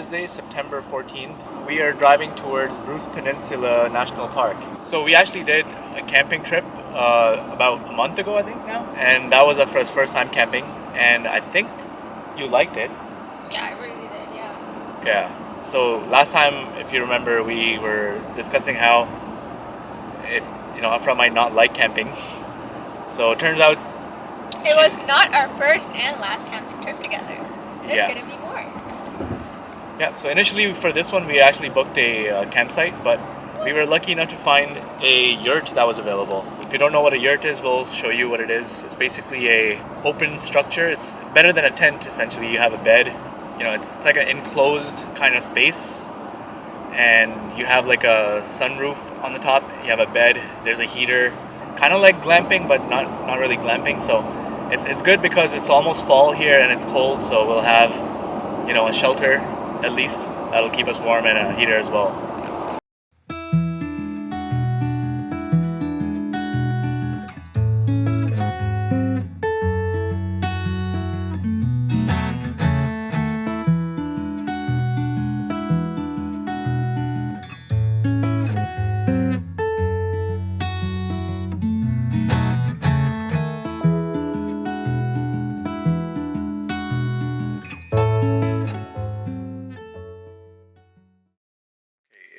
Thursday, September 14th. We are driving towards Bruce Peninsula National Park. So we actually did a camping trip about a month ago, I think now. And that was our first time camping. And I think you liked it. Yeah, I really did, yeah. Yeah. So last time, if you remember, we were discussing how Afra might not like camping. So it turns out it was not our first and last camping trip together. There's gonna be more. Yeah, so initially for this one we actually booked a campsite, but we were lucky enough to find a yurt that was available. If you don't know what a yurt is, we'll show you what it is. It's basically a open structure. It's better than a tent, essentially. You have a bed. It's like an enclosed kind of space, and you have like a sunroof on the top. You have a bed. There's a heater, kind of like glamping, but not really glamping. So it's good because it's almost fall here and it's cold. So we'll have a shelter at least that'll keep us warm, and a heater as well.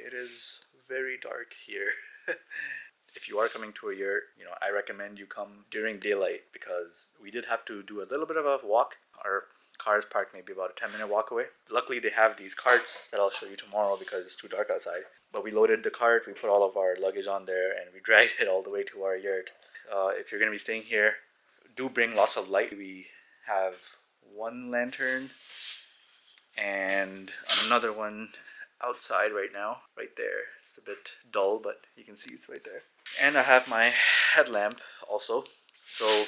It is very dark here. If you are coming to a yurt, I recommend you come during daylight, because we did have to do a little bit of a walk. Our car is parked maybe about a 10-minute walk away. Luckily they have these carts that I'll show you tomorrow because it's too dark outside. But we loaded the cart, we put all of our luggage on there, and we dragged it all the way to our yurt. If you're going to be staying here, do bring lots of light. We have one lantern and another one outside right now, right there. It's a bit dull, but you can see it's right there. And I have my headlamp also. So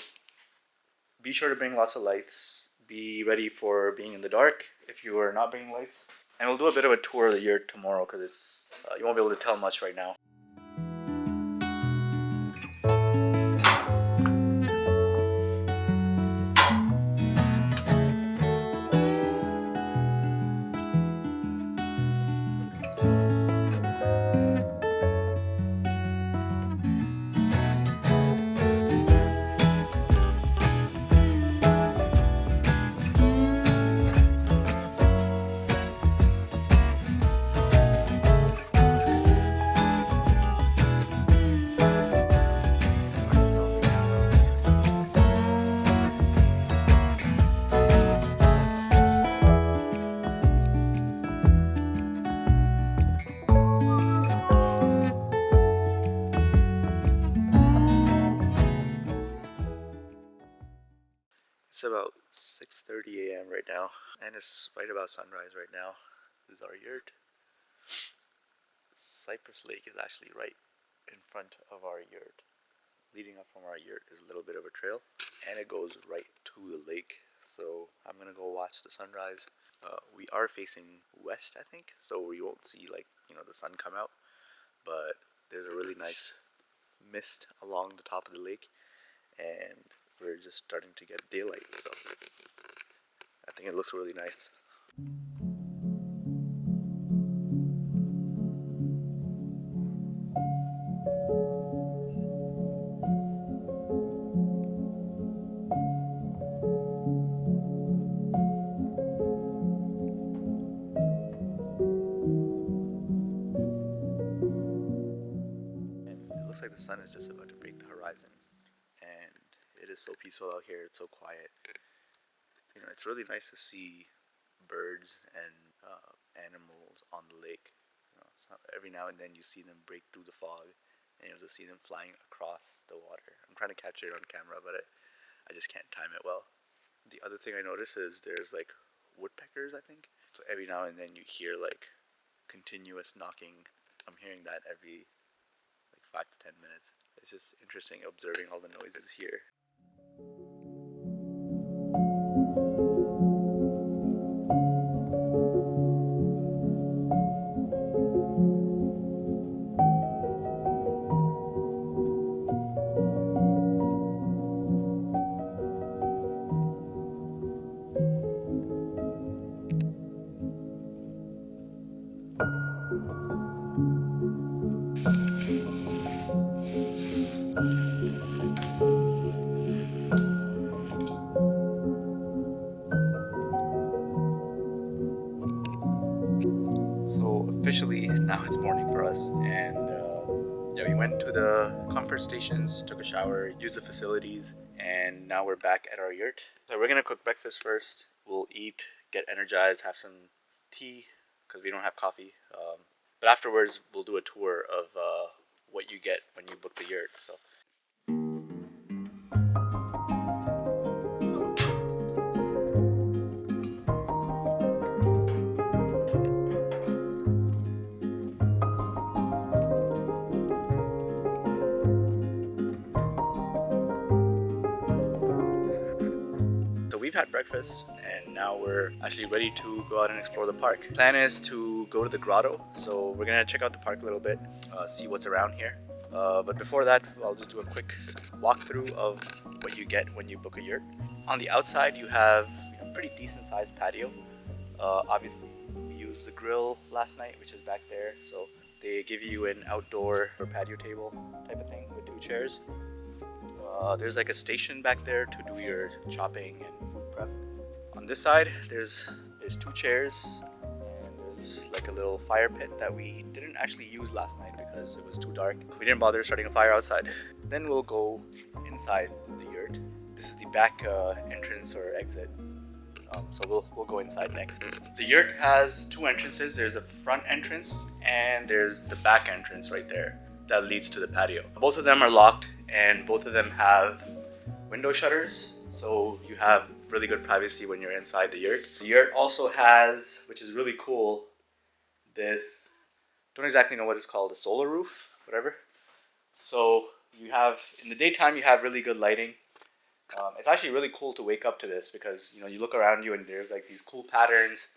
be sure to bring lots of lights. Be ready for being in the dark if you are not bringing lights. And we'll do a bit of a tour of the yurt tomorrow, because it's you won't be able to tell much right now. It's about 6:30 a.m. right now, and it's right about sunrise right now. This is our yurt. Cypress Lake is actually right in front of our yurt. Leading up from our yurt is a little bit of a trail, and it goes right to the lake. So I'm gonna go watch the sunrise. We are facing west, I think, so we won't see the sun come out. But there's a really nice mist along the top of the lake, and we're just starting to get daylight, so I think it looks really nice. And it looks like the sun is just about to break the horizon, and it is so peaceful out here. It's so quiet. It's really nice to see birds and animals on the lake. So every now and then you see them break through the fog, and you'll just see them flying across the water. I'm trying to capture it on camera, but I just can't time it well. The other thing I notice is there's woodpeckers, I think. So every now and then you hear continuous knocking. I'm hearing that every 5 to 10 minutes. It's just interesting observing all the noises here. Yeah, we went to the comfort stations, took a shower, used the facilities, and now we're back at our yurt. So we're gonna cook breakfast first. We'll eat, get energized, have some tea because we don't have coffee. But afterwards, we'll do a tour of what you get when you book the yurt. So. So we've had breakfast and now we're actually ready to go out and explore the park. Plan is to go to the grotto, so we're gonna check out the park a little bit, see what's around here. But before that, I'll just do a quick walkthrough of what you get when you book a yurt. On the outside, you have a pretty decent sized patio. Obviously, we used the grill last night, which is back there, so they give you an outdoor or patio table type of thing with 2 chairs. There's like a station back there to do your chopping and food prep. On this side, there's 2 chairs and there's like a little fire pit that we didn't actually use last night because it was too dark. We didn't bother starting a fire outside. Then we'll go inside the yurt. This is the back entrance or exit. So we'll go inside next. The yurt has 2 entrances. There's a front entrance and there's the back entrance right there that leads to the patio. Both of them are locked and both of them have window shutters, so you have really good privacy when you're inside the yurt. The yurt also has, which is really cool, this, don't exactly know what it's called, a solar roof, whatever. So you have, in the daytime you have really good lighting. It's actually really cool to wake up to this because you look around you and there's like these cool patterns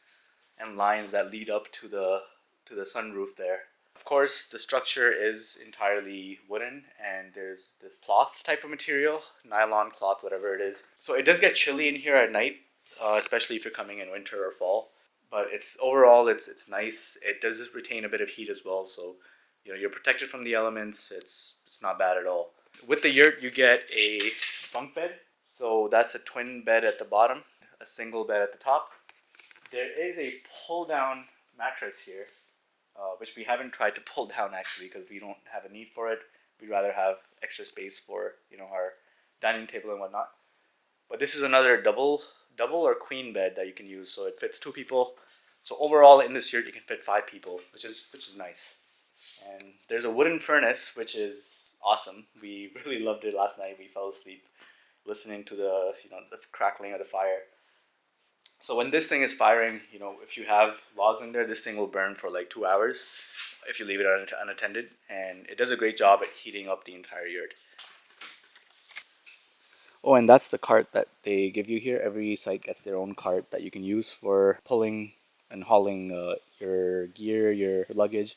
and lines that lead up to the sunroof there. Of course, the structure is entirely wooden and there's this cloth type of material, nylon cloth, whatever it is. So it does get chilly in here at night, especially if you're coming in winter or fall. But overall it's nice. It does retain a bit of heat as well, so you're protected from the elements. It's not bad at all. With the yurt, you get a bunk bed. So that's a twin bed at the bottom, a single bed at the top. There is a pull-down mattress here. Which we haven't tried to pull down actually because we don't have a need for it. We'd rather have extra space for our dining table and whatnot. But this is another double or queen bed that you can use, so it fits 2 people. So overall in this yurt you can fit 5 people, which is nice. And there's a wooden furnace, which is awesome. We really loved it last night. We fell asleep listening to the crackling of the fire. So when this thing is firing, if you have logs in there, this thing will burn for like 2 hours if you leave it unattended, and it does a great job at heating up the entire yurt. Oh, and that's the cart that they give you here. Every site gets their own cart that you can use for pulling and hauling your gear, your luggage.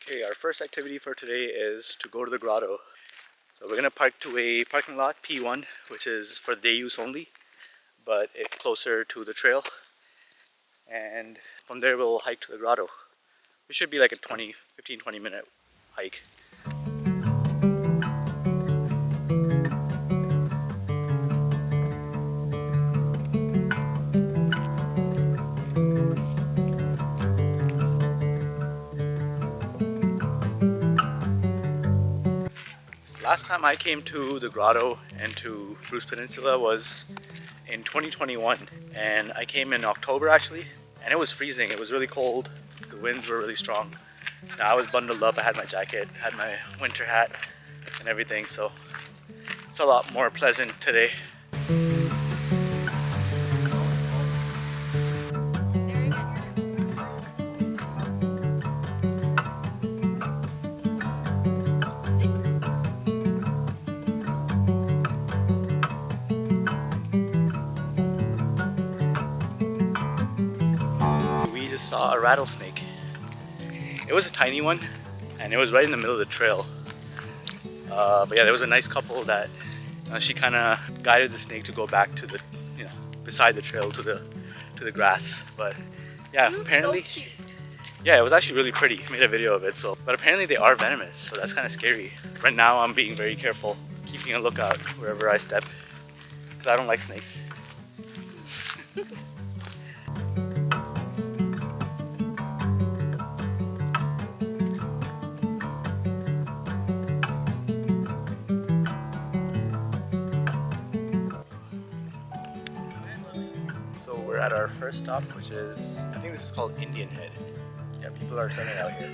Okay, our first activity for today is to go to the grotto. So we're going to park to a parking lot, P1, which is for day use only, but it's closer to the trail. And from there we'll hike to the grotto. It should be like a 15-20 minute hike. Last time I came to the grotto and to Bruce Peninsula was in 2021, and I came in October actually, and it was freezing. It was really cold. The winds were really strong. Now I was bundled up. I had my jacket, had my winter hat and everything, so it's a lot more pleasant today. Saw a rattlesnake. It was a tiny one and it was right in the middle of the trail, but yeah, there was a nice couple that she kind of guided the snake to go back to the beside the trail to the grass. But yeah, apparently so cute. Yeah, it was actually really pretty. I made a video of it. But apparently they are venomous, so that's kind of scary. Right now I'm being very careful, keeping a lookout wherever I step because I don't like snakes. at our first stop, which is, I think this is called Indian Head. Yeah, people are sunning out here.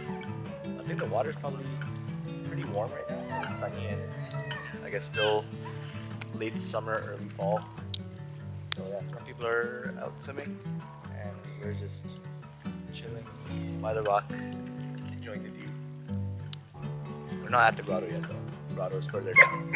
I think the water's probably pretty warm right now. It's sunny and it's, I guess, still late summer, early fall. So yeah, some people are out swimming and we're just chilling by the rock, enjoying the view. We're not at the grotto yet though. The grotto is further down.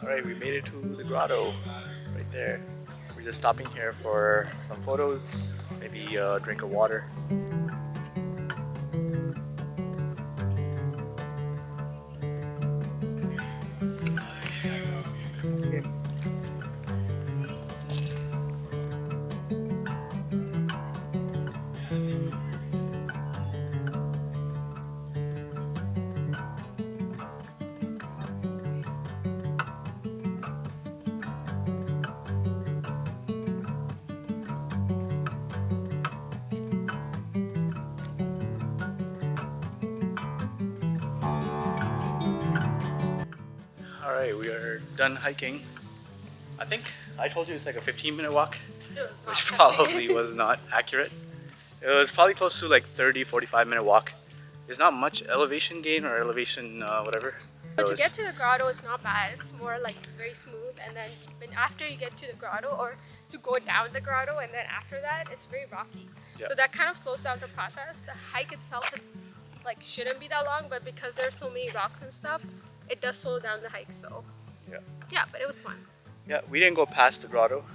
Alright, we made it to the grotto right there. We're just stopping here for some photos, maybe a drink of water. Alright, we are done hiking. I think I told you it's like a 15-minute walk, which probably was not accurate. It was probably close to like 30-45-minute walk. There's not much elevation gain or elevation whatever. But to get to the grotto, it's not bad. It's more like very smooth, and then after you get to the grotto, or to go down the grotto, and then after that, it's very rocky. Yeah. So that kind of slows down the process. The hike itself is like shouldn't be that long, but because there's so many rocks and stuff, it does slow down the hike. So yeah, but it was fun. Yeah, we didn't go past the grotto.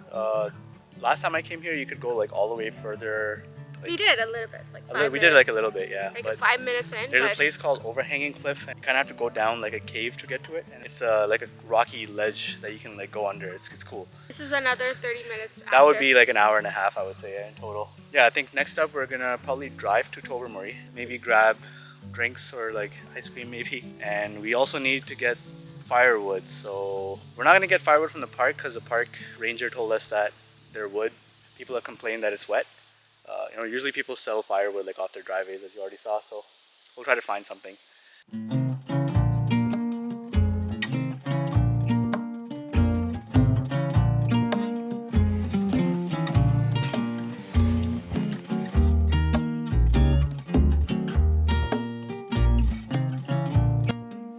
Last time I came here, you could go like all the way further. Like, We did a little bit, like 5 minutes. we did like a little bit, yeah. Like But 5 minutes in. there's but a place called Overhanging Cliff, and you kind of have to go down like a cave to get to it. And it's like a rocky ledge that you can like go under. It's cool. This is another 30 minutes. That would be like an hour and a half, I would say, in total. Yeah, I think next up we're gonna probably drive to Tobermory, maybe grab drinks or like ice cream maybe. And we also need to get firewood. So we're not gonna get firewood from the park because the park ranger told us that their wood, people have complained that it's wet. Usually people sell firewood like off their driveways, as you already saw. So we'll try to find something.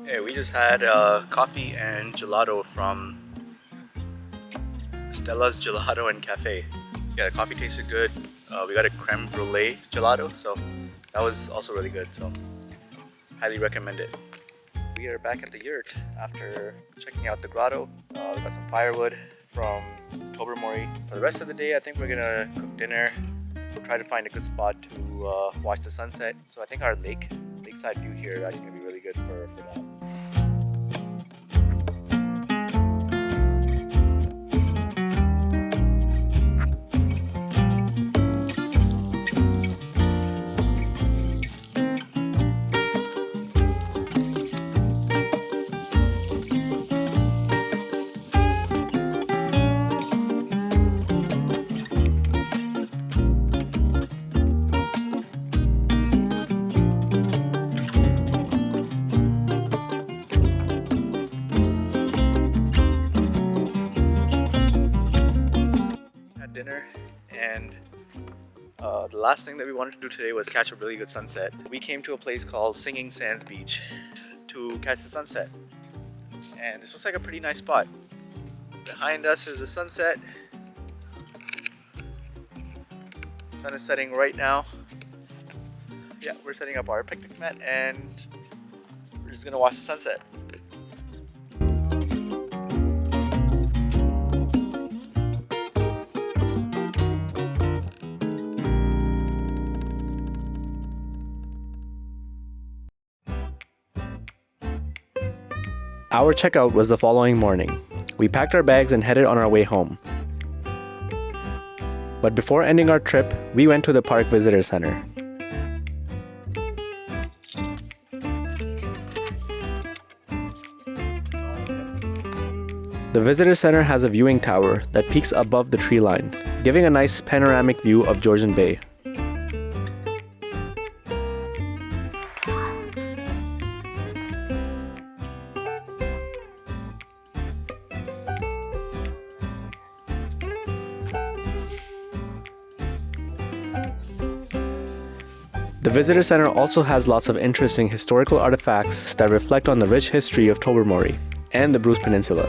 Hey, we just had coffee and gelato from Stella's Gelato and Cafe. Yeah, the coffee tasted good. We got a creme brulee gelato, so that was also really good. So highly recommend it. We are back at the Yurt after checking out the grotto. We got some firewood from Tobermory. For the rest of the day, I think we're gonna cook dinner. We'll try to find a good spot to watch the sunset. So I think our lakeside view here is actually gonna be really good for that. Dinner, and the last thing that we wanted to do today was catch a really good sunset. We came to a place called Singing Sands Beach to catch the sunset, and this looks like a pretty nice spot. Behind us is the sunset. The sun is setting right now. Yeah, we're setting up our picnic mat and we're just gonna watch the sunset. Our checkout was the following morning. We packed our bags and headed on our way home. But before ending our trip, we went to the park visitor center. The visitor center has a viewing tower that peaks above the tree line, giving a nice panoramic view of Georgian Bay. The visitor center also has lots of interesting historical artifacts that reflect on the rich history of Tobermory and the Bruce Peninsula.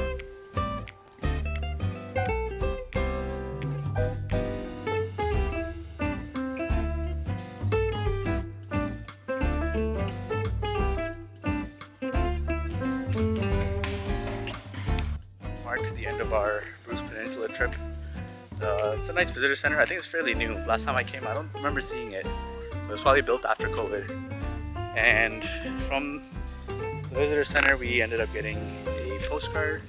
Marked the end of our Bruce Peninsula trip. It's a nice visitor center. I think it's fairly new. Last time I came, I don't remember seeing it. So it was probably built after COVID. And from the visitor center, we ended up getting a postcard.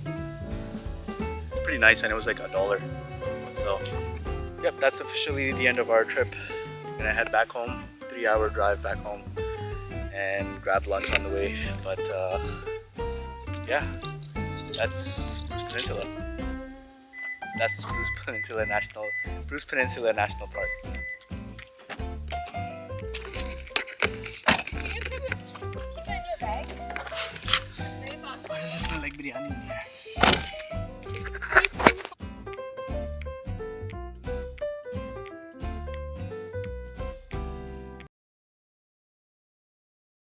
It's pretty nice, and it was like $1. So, yep, that's officially the end of our trip. We're gonna head back home, 3-hour drive back home, and grab lunch on the way. But yeah, that's Bruce Peninsula. That's Bruce Peninsula National Park. Can you keep it in your bag? Why does it smell like biryani?